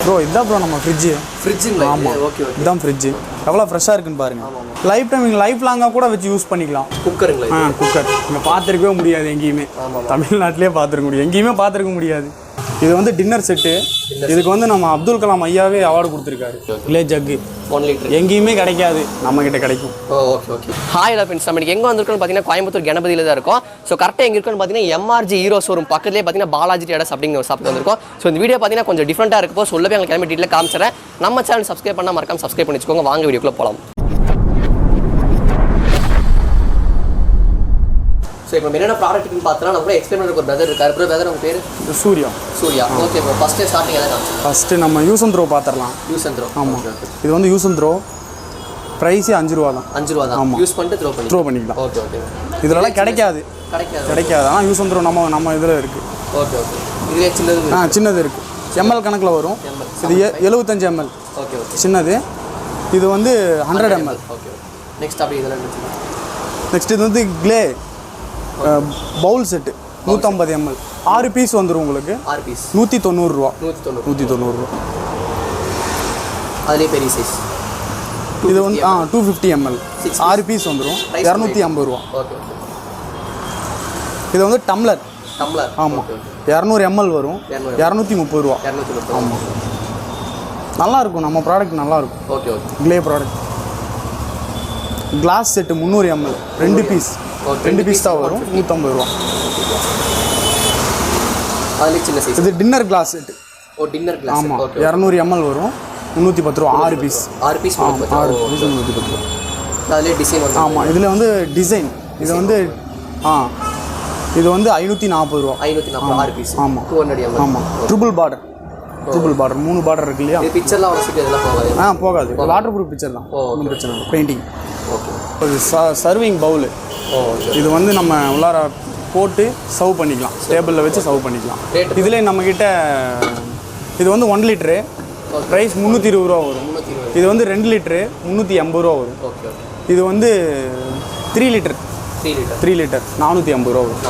Bro இதான் bro நம்ம fridge. ஃப்ரிட்ஜுங்களா? ஆமாம், ஓகே ஓகே. இதான் ஃப்ரிட்ஜு. எவ்வளோ ஃப்ரெஷ்ஷாக இருக்குன்னு பாருங்கள். லைஃப் லாங்காக கூட வச்சு யூஸ் பண்ணிக்கலாம். குக்கருங்களா? குக்கர் இங்கே பார்த்துருக்கவே முடியாது எங்கேயுமே. தமிழ்நாட்டிலே பார்த்துருக்க முடியும், எங்கேயுமே பார்த்துருக்க முடியாது. இது வந்து டின்னர் செட்டு. இதுக்கு வந்து நம்ம அப்துல் கலாம் ஐயாவே அவார்டு கொடுத்துருக்காரு. கிளே ஜக்கு 1 லிட்டர் எங்கேயுமே கிடைக்காது, நம்மக்கிட்ட கிடைக்கும். Okay okay. ஹாய் ஃப்ரெண்ட்ஸ், நம்ம எங்கே வந்திருக்கோம்னு பார்த்தீங்கன்னா கோயம்புத்தூர் கணபதியில் தான் இருக்கும். ஸோ கரெக்டாக எங்கே இருக்குன்னு பார்த்தீங்கன்னா எம்ஆர்ஜி ஹீரோ ஷோரூம் பக்கத்துலேயே பார்த்தீங்கன்னா பாலாஜி ட்ரேடர்ஸ் அப்படிங்கிற ஒரு ஷாப்புக்கு வந்திருக்கோம். ஸோ இந்த வீடியோ பார்த்தீங்கன்னா கொஞ்சம் டிஃப்ரெண்ட்டாக இருக்கப்போ சொல்லவே எங்களுக்கு கிளம்பி டீட்டெயில் காமிச்சிடறேன். நம்ம சேனல் சப்ஸ்கிரைப் பண்ணால் மறக்காம சப்ஸ்கிரைப் பண்ணி வச்சுக்கோங்க. வாங்க வீடியோக்குள்ளே போகலாம். ஸோ இப்போ என்னென்ன ப்ராடக்ட்னு பார்த்தோன்னா நம்ம கூட எக்ஸ்பிளைன் பண்ணுற ஒரு பிரதர் இருக்கார். பிரதர் உங்கள் பேர்? Surya. Okay bro. First starting எதாவது ஃபஸ்ட்டு நம்ம யூஸ் அண்ட் த்ரோ பார்த்துடலாம். Use and throw. ஆமாம், இது வந்து யூஸ் அண்ட் த்ரோ. ப்ரைஸே 5 ரூபா தான். 5 ரூபா தான். யூஸ் பண்ணிட்டு த்ரோ பண்ணிக்கலாம். Okay okay. இதெல்லாம் கிடைக்காது. ஆனால் யூஸ் அண்ட் த்ரோ நம்ம இதில் இருக்குது. Okay okay. இதிலே சின்னது சின்னது இருக்குது. எம்எல் கணக்கில் வரும். இது 75 ml. Okay okay. சின்னது. இது வந்து 100 ml. ஓகே. நெக்ஸ்ட் அப்படி இதெல்லாம் நெக்ஸ்ட் இது வந்து clay bowl set 150 ml. 6 piece வந்துடும் உங்களுக்கு. 6 பீஸ் 190 ரூபா. 190 ரூபா. அதுலேயே பெரிய சைஸ் இது வந்து 250 ml. 6 பீஸ் வந்துடும் 250 ரூபா. Okay okay. இது வந்து டம்ளர். ஆமாம், 200 ml வரும். 230 ரூபா. ஆமாம், நல்லாயிருக்கும். நம்ம ப்ராடக்ட் நல்லாயிருக்கும். Okay okay. Clay product. Glass set 300 ml. 2 piece. 2 piece தான் வரும். 150 ரூபா. அதுலேயே சின்ன சைஸ். இது dinner glass set. Dinner glass. ஆமாம், 200 ml வரும். 310 ரூபா. 6 பீஸ். 6 பீஸ் 110 ரூபா. அதுலேயே டிசைன் வந்து. ஆமாம், இதில் வந்து டிசைன். இது வந்து இது வந்து 540 ரூபா. 540 6 பீஸ். ஆமாம், 200 ml. ஆமாம். ட்ரிபிள் பார்டர் 3 பார்டர் இருக்கு இல்லையா? இது பிக்சர்லாம் வச்சுட்டு இதெல்லாம் போகாது. போகாது. வாட்டர் ப்ரூஃப் பிக்சர் தான். ஒன்றும் பிரச்சனை இல்லை. பெயிண்டிங். ஓகே. ஒரு சர்விங் பவுலு. இது வந்து நம்ம உள்ளார போட்டு சர்வ் பண்ணிக்கலாம். டேபிளில் வச்சு சர்வ் பண்ணிக்கலாம். இதில் நம்மக்கிட்ட இது வந்து 1 லிட்டரு. ப்ரைஸ் 320 ரூபா வரும். இது வந்து 2 லிட்டரு 380 ரூபா வரும். ஓகே. இது வந்து 3 லிட்டர் 450 ரூபா வரும்.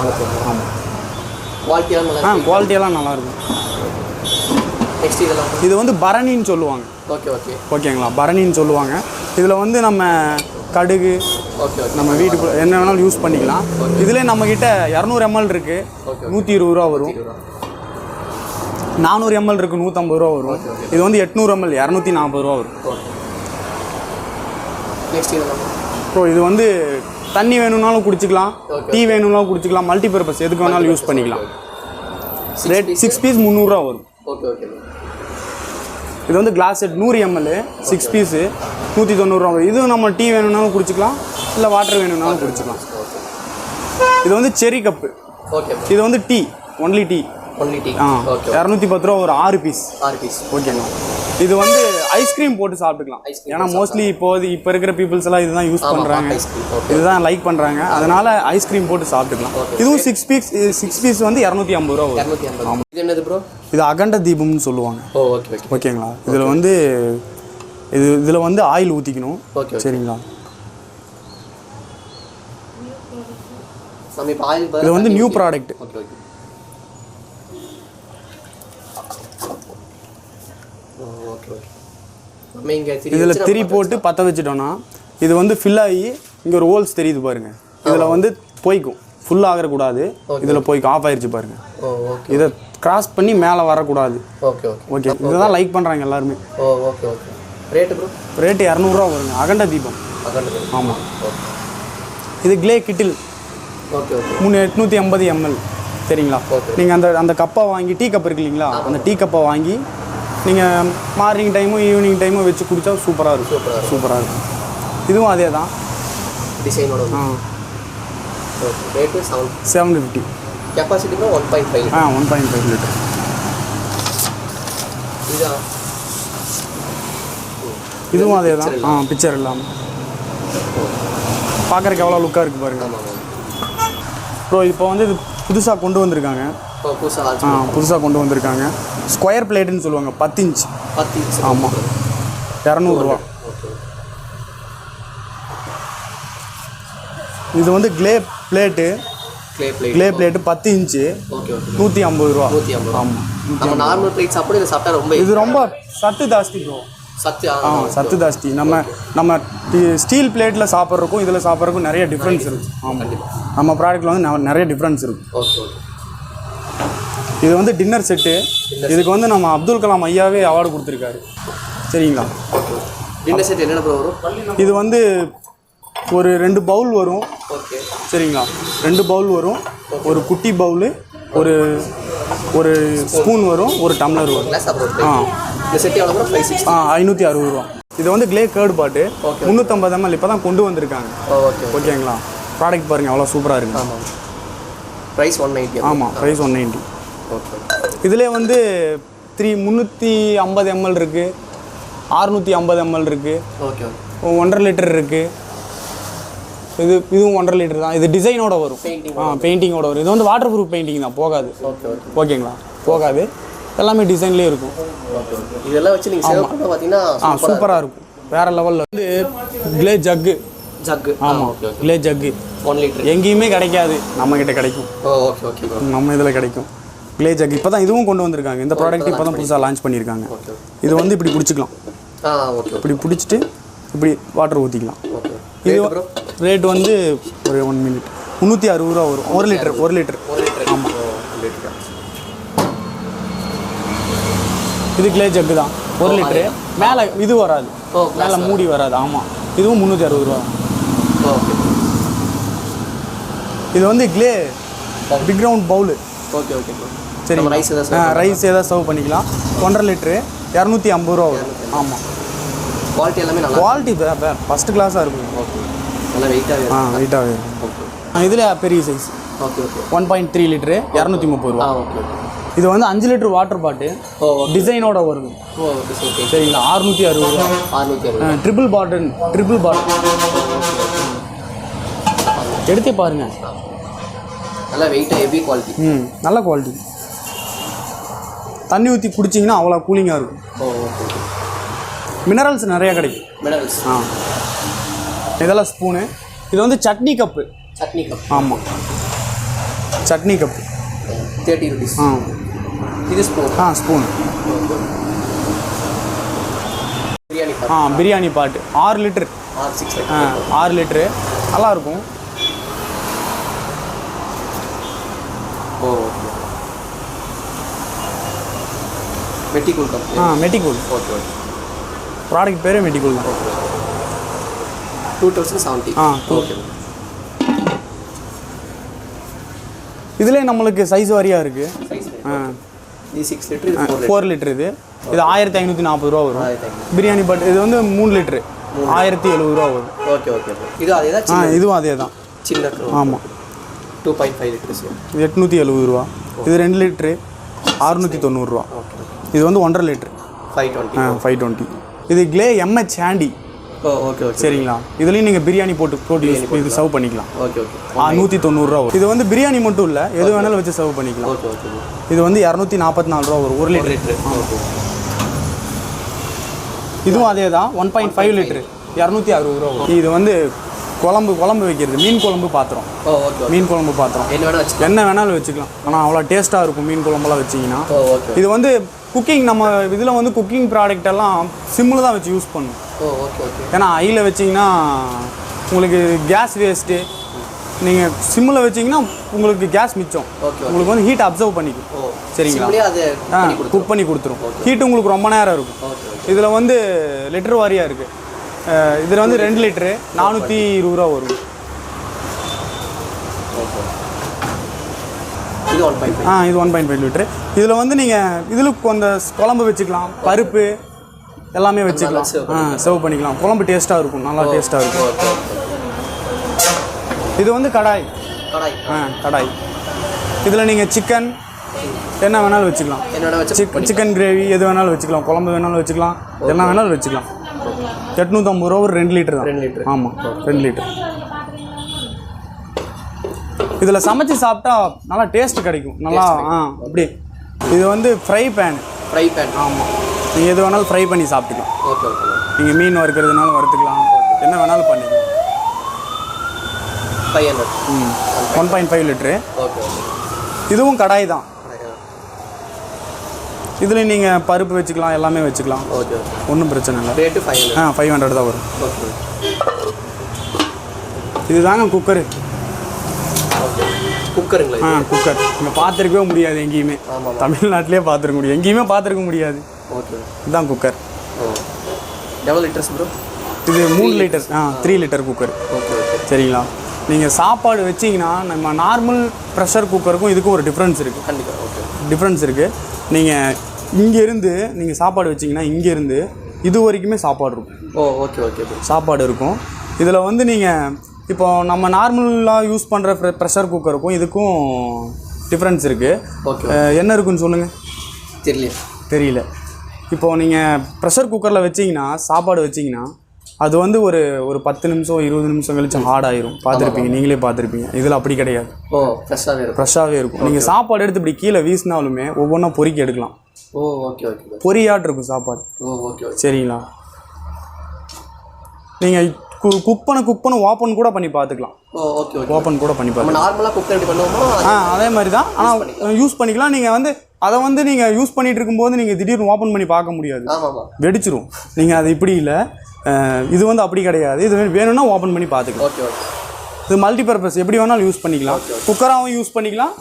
ஆமாம், குவாலிட்டியெல்லாம் நல்லாயிருக்கும். நெக்ஸ்ட் இதெல்லாம் இது வந்து பரணின்னு சொல்லுவாங்க. Okay okay. ஓகேங்களா? பரணின்னு சொல்லுவாங்க. இதில் வந்து நம்ம கடுகு, ஓகே ஓகே, நம்ம வீட்டுக்குள்ள என்ன வேணாலும் யூஸ் பண்ணிக்கலாம். இதில் நம்மக்கிட்ட 200 ml இருக்குது. 120 ரூபா வரும். 400 ml இருக்குது. 150 ரூபா வரும். இது வந்து 800 ml 240 ரூபா வரும். நெக்ஸ்ட் இதெல்லாம் ஸோ இது வந்து தண்ணி வேணும்னாலும் குடிச்சிக்கலாம், டீ வேணும்னாலும் குடிச்சிக்கலாம், மல்டிபர்பஸ் எதுக்கு வேணாலும் யூஸ் பண்ணிக்கலாம். ரேட் 6 பீஸ் 300 ரூபா வரும். Okay okay. இது வந்து கிளாஸ் செட் 100 ml 6 பீஸு 190 ரூபா வரும். இதுவும் நம்ம டீ வேணும்னாலும் குடிச்சிக்கலாம், இல்லை வாட்டர் வேணும்னாலும் குடிச்சிக்கலாம். இது வந்து செரி கப்பு. ஓகே. இது வந்து டீ, ஒன்லி டீ. 210 ரூபா ஒரு 6 பீஸ். ஓகேங்களா? இது வந்து ஐஸ்கிரீம் போட்டு சாப்பிட்டுக்கலாம். ஏன்னா மோஸ்ட்லி இப்போ இருக்கிற பீப்புள்ஸ் எல்லாம் இதுதான் யூஸ் பண்ணுறாங்க, இதுதான் லைக் பண்ணுறாங்க. அதனால ஐஸ்கிரீம் போட்டு சாப்பிட்டுக்கலாம். இதுவும் 6 பீஸ் வந்து 250 ரூபா வரும். இது என்னது ப்ரோ? இது அகண்ட தீபம்னு சொல்லுவாங்க. ஓகேங்களா? இதில் வந்து ஆயில் ஊற்றிக்கணும். சரிங்களா? இது வந்து நியூ ப்ராடக்ட். இதில் திரி போட்டு பற்ற வச்சுட்டோன்னா இது வந்து ஃபில் ஆகி இங்கே ஒரு ஹோல்ஸ் தெரியுது பாருங்கள். இதில் வந்து போய்க்கும், ஃபுல் ஆகக்கூடாது. இதில் போய்க்கும், ஆஃப் ஆயிடுச்சு பாருங்கள். இதை கிராஸ் பண்ணி மேலே வரக்கூடாது. ஓகே. இதுதான் லைக் பண்ணுறாங்க எல்லாருமே. ரேட்டு 200 ரூபா வருங்க. அகண்ட தீபம். ஆமாம். இது கிளே கிட்டில் 850 ml. சரிங்களா? நீங்கள் அந்த கப்பை வாங்கி, டீ கப் இருக்கு இல்லைங்களா, அந்த டீ கப்பை வாங்கி நீங்கள் மார்னிங் டைமும் ஈவினிங் டைமும் வச்சு குடித்தா சூப்பராக இருக்கும். இதுவும் அதே தான் டிசைனோட. ரேட்டு 750. Capacity 1.5 litre. இதுவும் அதே தான். பிக்சர் இல்லாமல் பார்க்குறக்கு எவ்வளோ லுக்காக இருக்குது பாருங்கள். ப்ரோ இப்போ வந்து இது புதுசாக கொண்டு வந்திருக்காங்க. ஸ்கொயர் பிளேட்டுன்னு சொல்லுவாங்க. 10 இன்ச். ஆமாம், 200 ரூபா. இது வந்து கிளே பிளேட்டு 10 இன்ச்சு 150 ரூபா. ஆமாம், நம்ம நார்மல் பிளேட் சாப்பிட இதை சாப்பிட்டா ரொம்ப இது ரொம்ப சத்து ஜாஸ்தி ப்ரோ. சத்து ஜாஸ்தி. நம்ம ஸ்டீல் பிளேட்டில் சாப்பிட்றதுக்கும் இதில் சாப்பிட்றதுக்கும் நிறைய டிஃப்ரென்ஸ் இருக்குது. ஆமாம், நம்ம ப்ராடக்ட்டில் வந்து நிறைய டிஃப்ரென்ஸ் இருக்குது. இது வந்து டின்னர் செட்டு. இதுக்கு வந்து நம்ம அப்துல் கலாம் ஐயாவே அவார்டு கொடுத்துருக்காரு. சரிங்களா? டின்னர் செட் என்னென்ன ப்ரோ வரும்? இது வந்து ஒரு 2 பவுல் வரும். சரிங்களா? 2 பவுல் வரும், ஒரு குட்டி பவுலு, ஒரு ஸ்பூன் வரும், ஒரு டம்ளர் வரும். இந்த செட் எவ்வளோ ப்ரோ? 560 ரூபா. இது வந்து கிளே கேர்டு பாட்டு 350 ml இப்போ தான் கொண்டு வந்திருக்காங்க. ஓகேங்களா? ப்ராடக்ட் பாருங்கள் எவ்வளோ சூப்பராக இருக்குது. ஆமாம், ப்ரைஸ் 190. ஆமாம், ப்ரைஸ் 190. இதிலே வந்து 350 ml இருக்குது, 650 ml இருக்குது, 1.5 லிட்டர் இருக்குது. இதுவும் 1.5 லிட்டர் தான். இது டிசைனோட வரும், பெயிண்டிங்கோட வரும். இது வந்து வாட்டர் ப்ரூஃப் பெயிண்டிங் தான், போகாது. ஓகேங்களா? போகாது, எல்லாமே டிசைன்லேயே இருக்கும். இதெல்லாம் வச்சு நீங்கள் சேவ் பண்ண பார்த்தீங்கன்னா சூப்பராக இருக்கும், வேறு லெவலில். வந்து கிளே ஜக்கு. ஆமாம், கிளே ஜக்கு 1 லிட்டர் எங்கேயுமே கிடைக்காது, நம்மக்கிட்ட கிடைக்கும். நம்ம இதில் கிடைக்கும் கிளே ஜக். இப்போ தான் இதுவும் கொண்டு வந்திருக்காங்க. இந்த ப்ராடக்ட் இப்போ தான் புதுசாக லான்ச் பண்ணியிருக்காங்க. இது வந்து இப்படி பிடிச்சிக்கலாம். இப்படி பிடிச்சிட்டு இப்படி வாட்டர் ஊற்றிக்கலாம். இது ரேட் வந்து ஒரு 1 மினிட் 360 ரூபா வரும். 1 லிட்டர். ஆமாம், இது கிளே ஜக்கு தான், 1 லிட்டரு. மேலே இது வராது, மேலே மூடி வராது. ஆமாம், இதுவும் 360 ரூபா. இது வந்து கிளே பிக் ரவுண்ட் பவுலு. சரி, ரைஸ் ஏதாவது சர்வ் பண்ணிக்கலாம். 1.5 லிட்டரு 250 ரூபா வரும். ஆமாம், குவாலிட்டி எல்லாமே நல்லா, குவாலிட்டி ஃபஸ்ட்டு கிளாஸாக இருக்கும். நல்லா வெயிட்டாகவே இருக்கும். இதில் பெரிய சைஸ் 1.3 லிட்டரு 230 ரூபா. இது வந்து 5 லிட்டர் வாட்டர் பாட்டு டிசைனோட வருது. சரிங்களா? 660 ரூபா. ட்ரிபிள் பாட்டில் எடுத்தே பாருங்க, நல்லா வெயிட்டாக, ஹெவி குவாலிட்டி. நல்ல குவாலிட்டி. தண்ணி ஊற்றி குடிச்சிங்கன்னா அவ்வளோ கூலிங்காக இருக்கும். மினரல்ஸ் நிறையா கிடைக்கும். இதெல்லாம் ஸ்பூனு. இது வந்து சட்னி கப்பு. ஆமாம், சட்னி கப்பு 30 rupees. இது ஸ்பூன். ஸ்பூன். பிரியாணி பாட்டு 6 லிட்டர். 6 லிட்டரு நல்லாயிருக்கும். மெட்டிகூல். மெட்டிகூல். ப்ராடக்ட் பேரே மெட்டிகூல் தான். 2070. இதிலே நம்மளுக்கு சைஸ் வாரியாக இருக்குது. 6 லிட்டர், 4 லிட்டர். இது 1540 ரூபா வரும். பிரியாணி பாட் இது வந்து 3 லிட்டரு 1070 ரூபா வரும். இது அதே தான். இதுவும் அதே தான், சின்ன. ஆமாம், 2.5 லிட்டர்ஸ் 870 ரூபா. இது 2 லிட்டரு 690 ரூபா. இது வந்து 1.5 லிட்டரு 520. இது கிளே MH ஹேண்டி. சரிங்களா? இதுலேயும் நீங்கள் பிரியாணி போட்டு இது சர்வ் பண்ணிக்கலாம். 190 ரூபா வரும். இது வந்து பிரியாணி மட்டும் இல்லை, எது வேணாலும் வச்சு சர்வ் பண்ணிக்கலாம். இது வந்து 244 ரூபா வரும் 1 லிட்டரு. இதுவும் அதே தான், 1.5 லிட்டரு 260 ரூபா வரும். இது வந்து குழம்பு வைக்கிறது, மீன் குழம்பு பாத்திரம். என்ன வேணாலும் வச்சுக்கலாம். ஆனால் அவ்வளோ டேஸ்ட்டாக இருக்கும் மீன் குழம்பெல்லாம் வச்சிங்கன்னா. இது வந்து குக்கிங், நம்ம இதில் வந்து குக்கிங் ப்ராடக்ட் எல்லாம் சிம்மில் தான் வச்சு யூஸ் பண்ணும். ஏன்னா ஐயில் வச்சிங்கன்னா உங்களுக்கு கேஸ் வேஸ்ட்டு. நீங்கள் சிம்மில் வச்சிங்கன்னா உங்களுக்கு கேஸ் மிச்சம். உங்களுக்கு வந்து ஹீட் அப்சர்வ் பண்ணிக்கும். சரிங்களா? குக் பண்ணி கொடுத்துரும். ஹீட் உங்களுக்கு ரொம்ப நேரம் இருக்கும். இதில் வந்து லிட்டர் வாரியாக இருக்குது. இதில் வந்து 2 லிட்டரு 420 ரூபா வரும். இது 1.5 லிட்டரு. இதில் வந்து நீங்கள் இதில் அந்த குழம்பு வச்சுக்கலாம், பருப்பு எல்லாமே வச்சுக்கலாம், சர்வ் பண்ணிக்கலாம். குழம்பு டேஸ்ட்டாக இருக்கும், நல்லா டேஸ்ட்டாக இருக்கும். இது வந்து கடாய். இதில் நீங்கள் சிக்கன் என்ன வேணாலும் வச்சுக்கலாம். சிக்கன் கிரேவி எது வேணாலும் வச்சுக்கலாம், குழம்பு வேணாலும் வச்சுக்கலாம், என்ன வேணாலும் வச்சுக்கலாம். 850 ரூபா ஒரு 2 லிட்டர் தான். ஆமாம், 2 லிட்டர். இதில் சமைச்சு சாப்பிட்டா நல்லா டேஸ்ட் கிடைக்கும். நல்லா அப்படி. இது வந்து ஃப்ரை பேன். ஆமாம், நீங்கள் எது வேணாலும் ஃப்ரை பண்ணி சாப்பிட்டுக்கலாம். நீங்கள் மீன் வறுக்கிறதுனாலும் வறுத்துக்கலாம், என்ன வேணாலும் பண்ணிக்கலாம். 1.5 லிட்டரு. இதுவும் கடாய் தான். இதில் நீங்கள் பருப்பு வச்சுக்கலாம், எல்லாமே வச்சுக்கலாம். ஓகே, ஒன்றும் பிரச்சனை இல்லை. ரேட்டு 500. 500 தான் வரும். ஓகே, இதுதாங்க குக்கரு. ஓகே, குக்கருங்களா? குக்கர் நீங்கள் பார்த்துருக்கவே முடியாது எங்கேயுமே. தமிழ்நாட்டிலே பார்த்துருக்க முடியும், எங்கேயுமே பார்த்துருக்க முடியாது. ஓகே, இதுதான் குக்கர். எவ்வளோ லிட்டர்ஸ் ப்ரோ? இது 3 லிட்டர் 3 லிட்டர் குக்கர். ஓகே, சரிங்களா? நீங்கள் சாப்பாடு வச்சிங்கன்னா நம்ம நார்மல் ப்ரெஷர் குக்கருக்கும் இதுக்கும் ஒரு டிஃப்ரென்ஸ் இருக்குது. கண்டிப்பாக. ஓகே, டிஃப்ரென்ஸ் இருக்குது. நீங்கள் இங்கேருந்து நீங்கள் சாப்பாடு வச்சிங்கன்னா இங்கேருந்து இது வரைக்குமே சாப்பாடு இருக்கும். ஓகே, ஓகே, சாப்பாடு இருக்கும். இதில் வந்து நீங்கள் இப்போ நம்ம நார்மலாக யூஸ் பண்ணுற ப்ரெஷர் குக்கருக்கும் இதுக்கும் டிஃப்ரென்ஸ் இருக்குது. ஓகே, என்ன இருக்குன்னு சொல்லுங்கள். தெரியல. இப்போது நீங்கள் ப்ரெஷர் குக்கரில் வச்சிங்கன்னா சாப்பாடு வச்சிங்கன்னா அது வந்து ஒரு 10 நிமிஷம் 20 நிமிஷம் கழிச்சு ஹார்ட் ஆயிரும். பார்த்துருப்பீங்க, நீங்களே பார்த்துருப்பீங்க. இதில் அப்படி கிடையாது. ஃப்ரெஷ்ஷாகவே இருக்கும். நீங்கள் சாப்பாடு எடுத்து இப்படி கீழே வீசினாலுமே ஒவ்வொன்றா பொறுக்கி எடுக்கலாம். ஓகே, ஓகே, பொரியாட்டு இருக்கும் சாப்பாடு. ஓகே, சரிங்களா? நீங்கள் குக் பண்ண ஓப்பன் கூட பண்ணி பார்த்துக்கலாம். ஓகே, ஓப்பன் கூட பண்ணி பார்க்கலாம். நார்மலாக குக் எப்படி பண்ணுவோமோ அதே மாதிரி தான். ஆனால் யூஸ் பண்ணிக்கலாம். நீங்கள் வந்து அதை வந்து நீங்கள் யூஸ் பண்ணிகிட்டு இருக்கும்போது நீங்கள் திடீர்னு ஓப்பன் பண்ணி பார்க்க முடியாது, வெடிச்சிரும். நீங்கள் அது இப்படி இல்லை, இது வந்து அப்படி கிடையாது. இது வேணும்னா ஓப்பன் பண்ணி பார்த்துக்கலாம். Okay, okay. இது மல்டிபர்பஸ், எப்படி வேணாலும் யூஸ் பண்ணிக்கலாம். குக்கராகவும் யூஸ் பண்ணிக்கலாம்,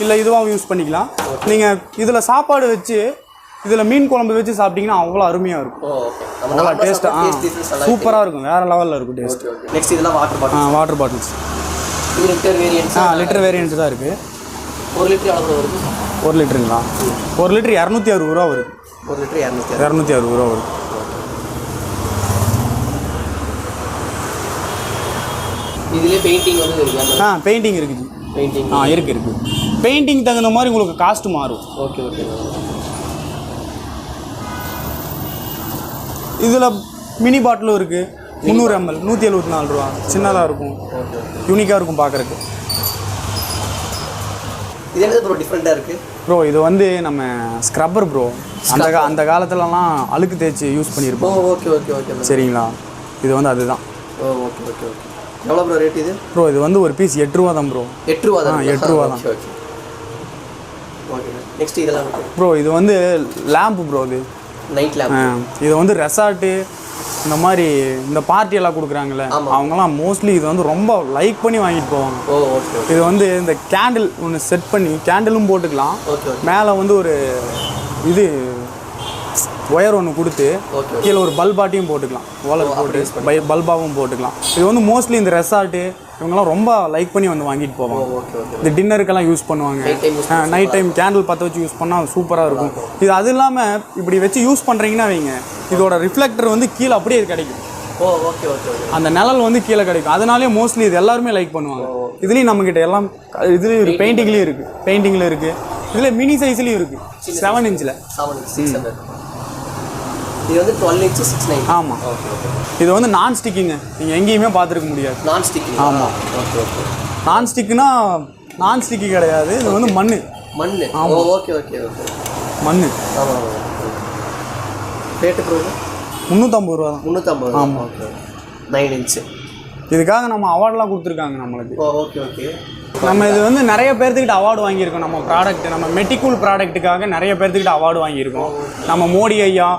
இல்லை இதுவாகவும் யூஸ் பண்ணிக்கலாம். நீங்கள் இதில் சாப்பாடு வச்சு இதில் மீன் குழம்பு வச்சு சாப்பிட்டீங்கன்னா அவ்வளோ அருமையாக இருக்கும். அவ்வளோ டேஸ்ட்டாக சூப்பராக இருக்கும், வேறு லெவலில் இருக்கும் டேஸ்ட். நெக்ஸ்ட் இதெல்லாம் வாட்டர் பாட்டில்ஸ். லிட்டர் வேரியன்ஸ் தான் இருக்குது. 1 லிட்டர் எவ்வளோ வருது? 1 லிட்டருங்களா? 1 லிட்டர் 260 ரூபா வருது. 1 லிட்டர் 260 ரூபா வருது. இதுலேயே பெயிண்டிங் வந்து இருக்கு. பெயிண்டிங் இருக்குது. இருக்குது. பெயிண்டிங் தகுந்த மாதிரி உங்களுக்கு காஸ்ட் மாறும். Okay, okay. இதில் மினி பாட்டிலும் இருக்குது. 300 ml 174 ரூபா. சின்னதாக இருக்கும், யூனிக்காக இருக்கும் பார்க்குறதுக்கு. இது என்ன ப்ரோ டிஃப்ரெண்ட்டாக இருக்குது? ப்ரோ இது வந்து நம்ம ஸ்க்ரப்பர் ப்ரோ. அந்த காலத்துலலாம் அழுக்கு தேய்ச்சி யூஸ் பண்ணியிருப்போம். Okay, okay, okay. சரிங்களா? இது வந்து அதுதான். Okay, okay, okay. எவ்வளோ ப்ரோ ரேட் இது? ப்ரோ இது வந்து ஒரு பீஸ் 8 ரூபா தான் ப்ரோ. 8 ரூபா தான். 8 ரூபா தான். Okay, okay. நெக்ஸ்ட் இதெல்லாம் ப்ரோ இது வந்து லேம்ப் ப்ரோ. இது நைட் லேம்ப். இது வந்து ரெசார்ட்டு இந்த மாதிரி இந்த பார்ட்டியெல்லாம் கொடுக்குறாங்கல்ல, அவங்கலாம் மோஸ்ட்லி இது வந்து ரொம்ப லைக் பண்ணி வாங்கிட்டு போவாங்க. ஓகே. இது வந்து இந்த கேண்டில் ஒன்று செட் பண்ணி கேண்டிலும் போட்டுக்கலாம். மேலே வந்து ஒரு இது ஒயர் ஒன்று கொடுத்து கீழே ஒரு பல்பாட்டியும் போட்டுக்கலாம். ஓலர் போட்டு பல்பாவும் போட்டுக்கலாம். இது வந்து மோஸ்ட்லி இந்த ரெசார்ட்டு இவங்கெல்லாம் ரொம்ப லைக் பண்ணி வந்து வாங்கிட்டு போவாங்க. இந்த டின்னருக்கெல்லாம் யூஸ் பண்ணுவாங்க. நைட் டைம் கேண்டில் பற்ற வச்சு யூஸ் பண்ணால் சூப்பராக இருக்கும். இது அது இல்லாமல் இப்படி வச்சு யூஸ் பண்ணுறீங்கன்னா வைங்க, இதோட ரிஃப்ளெக்டர் வந்து கீழே அப்படியே கிடைக்கும். Okay, okay. அந்த நிழல் வந்து கீழே கிடைக்கும். அதனாலே மோஸ்ட்லி இது எல்லாருமே லைக் பண்ணுவாங்க. இதுலேயும் நம்மக்கிட்ட எல்லாம் இதுலேயும் இருக்குது. பெயிண்டிங்லேயும் இருக்குது. இதில் மினி சைஸ்லேயும் இருக்குது. 7 இன்ச்சில். 600. இது வந்து 12 inch 6.9. ஆமாம். இது வந்து நான் ஸ்டிக்குங்க. நீங்கள் எங்கேயுமே பார்த்துருக்க முடியாது. Non stick. ஆமாம். Okay, okay. நான் ஸ்டிக்குனா நான் ஸ்டிக்கு கிடையாது. இது வந்து மண். ஆமாம். Okay, okay, okay. மண். ஆமாம். ரேட்டு ப்ரோ 350 ரூபா தான். 350. ஆமாம். ஓகே. 9 inch. இதுக்காக நம்ம அவார்டெலாம் கொடுத்துருக்காங்க நம்மளுக்கு. Okay, okay. நம்ம இது வந்து நிறைய பேர்த்துக்கிட்ட அவார்டு வாங்கியிருக்கோம். நம்ம ப்ராடக்ட், நம்ம மெட்டிக்கூல் ப்ராடக்ட்டுக்காக நிறைய பேர்த்துக்கிட்ட அவார்டு வாங்கியிருக்கோம். நம்ம மோடி ஐயா,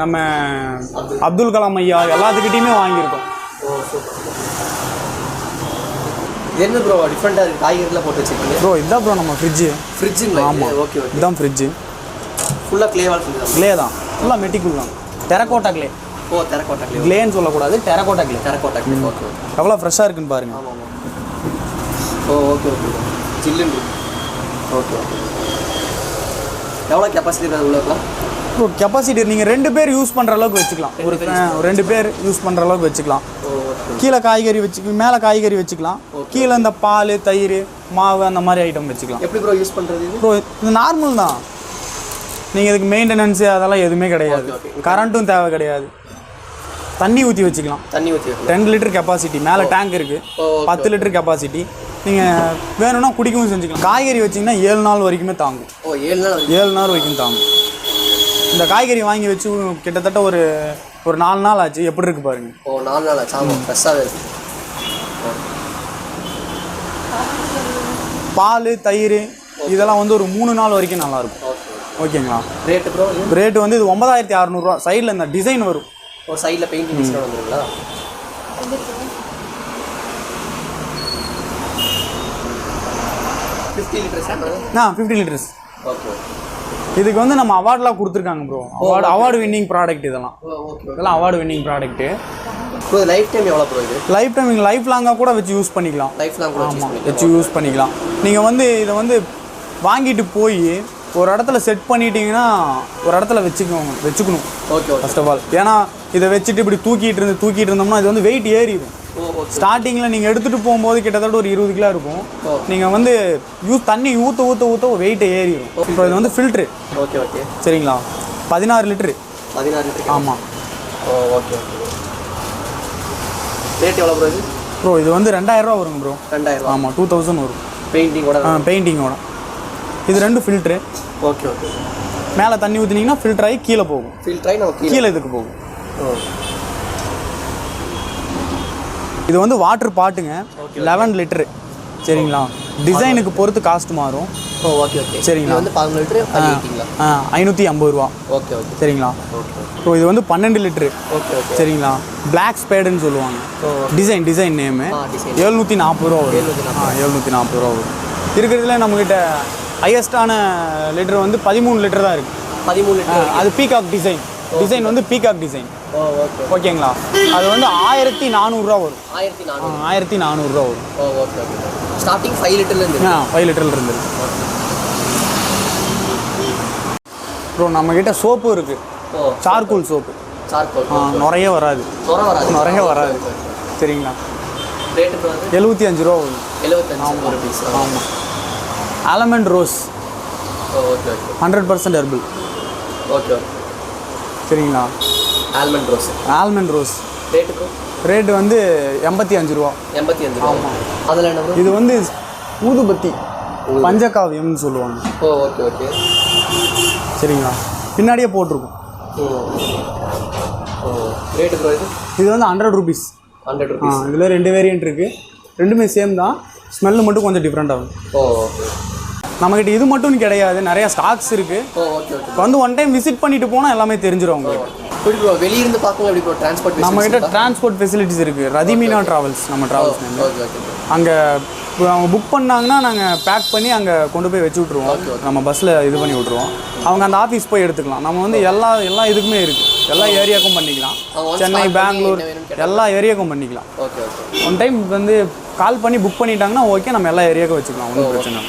நம்ம அப்துல் கலாம் ஐயா எல்லாத்துக்கிட்டையுமே வாங்கியிருக்கோம். என்ன ப்ரோ டிஃப்ரெண்ட்டாக இருக்குது? காய்கறிலாம் போட்டு வச்சுருக்கீங்க ப்ரோ. இதுதான் ப்ரோ நம்ம ஃப்ரிட்ஜுங்களா? ஆமாம். Okay, okay. இதுதான் ஃப்ரிட்ஜு. ஃபுல்லாக க்ளே தான். ஃபுல்லாக மெட்டிக்கூல் தான். Terracotta clay. Terracotta clay. க்ளேன்னு சொல்லக்கூடாது, டெரகோட்டா க்ளே. ஓகே. எவ்வளோ ஃப்ரெஷ்ஷாக இருக்குன்னு பாருங்கள். ஆமாம். Okay, okay. ஜில்லுன்னு. Okay, okay. எவ்வளோ கெப்பாசிட்டி உள்ள இருக்கலாம்? ப்ரோ கெப்பாசிட்டி நீங்கள் 2 பேர் யூஸ் பண்ணுற அளவுக்கு வச்சுக்கலாம். ஒரு 2 பேர் யூஸ் பண்ணுற அளவுக்கு வச்சுக்கலாம். கீழே காய்கறி மேலே காய்கறி வச்சுக்கலாம். கீழே இந்த பால், தயிர், மாவு அந்த மாதிரி ஐட்டம் வச்சுக்கலாம். எப்படி ப்ரோ யூஸ் பண்ணுறது? ப்ரோ இது நார்மல் தான். நீங்கள் இதுக்கு மெயின்டெனன்ஸு அதெல்லாம் எதுவுமே கிடையாது. கரண்ட்டும் தேவை கிடையாது. தண்ணி ஊற்றி வச்சுக்கலாம். 10 லிட்டர் கெப்பாசிட்டி. மேலே டேங்க் இருக்குது. 10 லிட்டர் கெப்பாசிட்டி. நீங்கள் வேணும்னா குடிக்கவும் செஞ்சுக்கலாம். காய்கறி வச்சிங்கன்னா 7 நாள் வரைக்குமே தாங்கும். 7 நாள் வரைக்கும் தாங்கும். இந்த காய்கறி வாங்கி வச்சு கிட்டத்தட்ட ஒரு 4 நாள் ஆச்சு. எப்படி இருக்கு பாருங்க. 4 நாள் ஆச்சு. ஆமாம், ஃப்ரெஷ்ஷாகவே இருக்கு. பால், தயிர் இதெல்லாம் வந்து ஒரு 3 நாள் வரைக்கும் நல்லாயிருக்கும். ஓகேங்களா. Rate bro? ரேட் வந்து இது 9600 ரூபா. சைடில் இந்த டிசைன் வரும். ஓ சைடில் பெயிண்டிங் டிசைன் வந்துருங்களா? 50 லிட்டர்ஸ். 50 லிட்டர்ஸ். ஓகே. இதுக்கு வந்து நம்ம அவார்ட்லாம் கொடுத்துருக்காங்க ப்ரோ. அவார்டு வின்னிங் ப்ராடக்ட் இதெல்லாம். ஓகே. இதெல்லாம் award winning product. Bro lifetime எவ்வளோ ப்ரோ இது? லைஃப் டைம் லைஃப் லாங்காக கூட வச்சு யூஸ் பண்ணிக்கலாம். லைஃப் லாங் கூட வச்சு யூஸ் பண்ணிக்கலாம். நீங்கள் வந்து இதை வந்து வாங்கிட்டு போய் ஒரு இடத்துல செட் பண்ணிட்டீங்கன்னா ஒரு இடத்துல வச்சுக்கணும். ஓகே. ஃபர்ஸ்ட் ஆஃப் ஆல் ஏன்னா இதை வச்சுட்டு இப்படி தூக்கிட்டு இருந்தோம்னா இது வந்து வெயிட் ஏறிடும். ஸ்டார்டிங்கில் நீங்கள் எடுத்துகிட்டு போகும்போது கிட்டத்தட்ட ஒரு 20 கிலோ இருக்கும். நீங்கள் வந்து தண்ணி ஊற்ற வெயிட் ஏறிடும். இப்போ இது வந்து ஃபில்ட்ரு. Okay okay. சரிங்களா. 16 லிட்டரு. 16 லிட்டரு. ஆமாம். ஓகே. ரேட் எவ்வளோ ப்ரோ இது? ப்ரோ இது வந்து 2000 ரூபா வருங்க ப்ரோ. 2000. ஆமாம் 2000 வரும். பெயிண்டிங்கோட. இது 2 ஃபில்ட்ரு. Okay okay. மேலே தண்ணி ஊற்றினீங்கன்னா ஃபில்டர் ஆகி கீழே போகும். நம்ம கீழே இதுக்கு போகும். இது வந்து வாட்டர் பாட்டுங்க. 11 லிட்டரு. சரிங்களா. டிசைனுக்கு பொறுத்து காஸ்ட் மாறும். Okay okay. சரிங்களா. வந்து 11 லிட்டரு 550 ரூபா. Okay okay. சரிங்களா. ஸோ இது வந்து 12 லிட்டரு. Okay okay. சரிங்களா. பிளாக் ஸ்பேடுன்னு சொல்லுவாங்க. Design name. 740 ரூபா வரும். 740 ரூபா வரும். இருக்கிறதுல நம்மக்கிட்ட ஹையஸ்டான லிட்டர் வந்து 13 லிட்டர் தான் இருக்குது. 13 லிட்டர். அது பீகாக் டிசைன் வந்து பீகாக் டிசைன். ஓகேங்களா. அது வந்து 1400 ரூபா வரும். 1400 ரூபா வரும். Okay okay. ஸ்டார்டிங் 5 லிட்டர்லேருந்து. 5 லிட்டர்லேருந்து. ப்ரோ நம்மக்கிட்ட சோப்பு இருக்குது. Charcoal soap. நிறைய வராது. சரிங்களா. ரேட் 75 ரூபா வரும். 75 பீஸ். ஆமாம். Almond rose. Okay okay. 100% herbal. Okay. சரிங்களா. Almond rose. ரேட்டு வந்து 85 ரூபா. 85 ரூபா. ஆமாம். அதில் என்ன ப்ரோ? இது வந்து ஊதுபத்தி பஞ்சகாவியம்னு சொல்லுவாங்க. Okay okay. சரிங்களா. பின்னாடியே போட்டிருக்கும். ரேட்டு ப்ரோ இது வந்து 100 ருபீஸ். 100 ருபீஸ். இதில் 2 வேரியன்ட் இருக்குது. ரெண்டுமே சேம் தான். ஸ்மெல்லு மட்டும் கொஞ்சம் டிஃப்ரெண்ட் ஆகும். ஓகே. நம்மக்கிட்ட இது மட்டும் கிடையாது, நிறையா ஸ்டாக்ஸ் இருக்குது. ஓகே. இப்போ வந்து ஒன் டைம் விசிட் பண்ணிட்டு போனால் எல்லாமே தெரிஞ்சிடும் உங்களுக்கு. எப்படி ப்ரோ வெளியிருந்து பார்க்கணும்? எப்படி ப்ரோ டிரான்ஸ்போர்ட்? நம்மகிட்ட டிரான்ஸ்போர்ட் ஃபெசிலிட்டிஸ் இருக்குது. ரதிமீனா ட்ராவல்ஸ் நம்ம ட்ராவல்ஸ். அங்கே அவங்க புக் பண்ணாங்கன்னா நாங்கள் பேக் பண்ணி அங்கே கொண்டு போய் வச்சு விட்ருவோம். நம்ம பஸ்ஸில் இது பண்ணி விட்ருவோம். அவங்க அந்த ஆஃபீஸ் போய் எடுத்துக்கலாம். நம்ம வந்து எல்லா இதுக்குமே இருக்குது. எல்லா ஏரியாவுக்கும் பண்ணிக்கலாம். சென்னை, பெங்களூர் எல்லா ஏரியாவுக்கும் பண்ணிக்கலாம். Okay okay. ஒன் டைம் வந்து கால் பண்ணி புக் பண்ணிட்டாங்கன்னா ஓகே, நம்ம எல்லா ஏரியாவுக்கும் வச்சுக்கலாம். ஒன்றும் பிரச்சனை.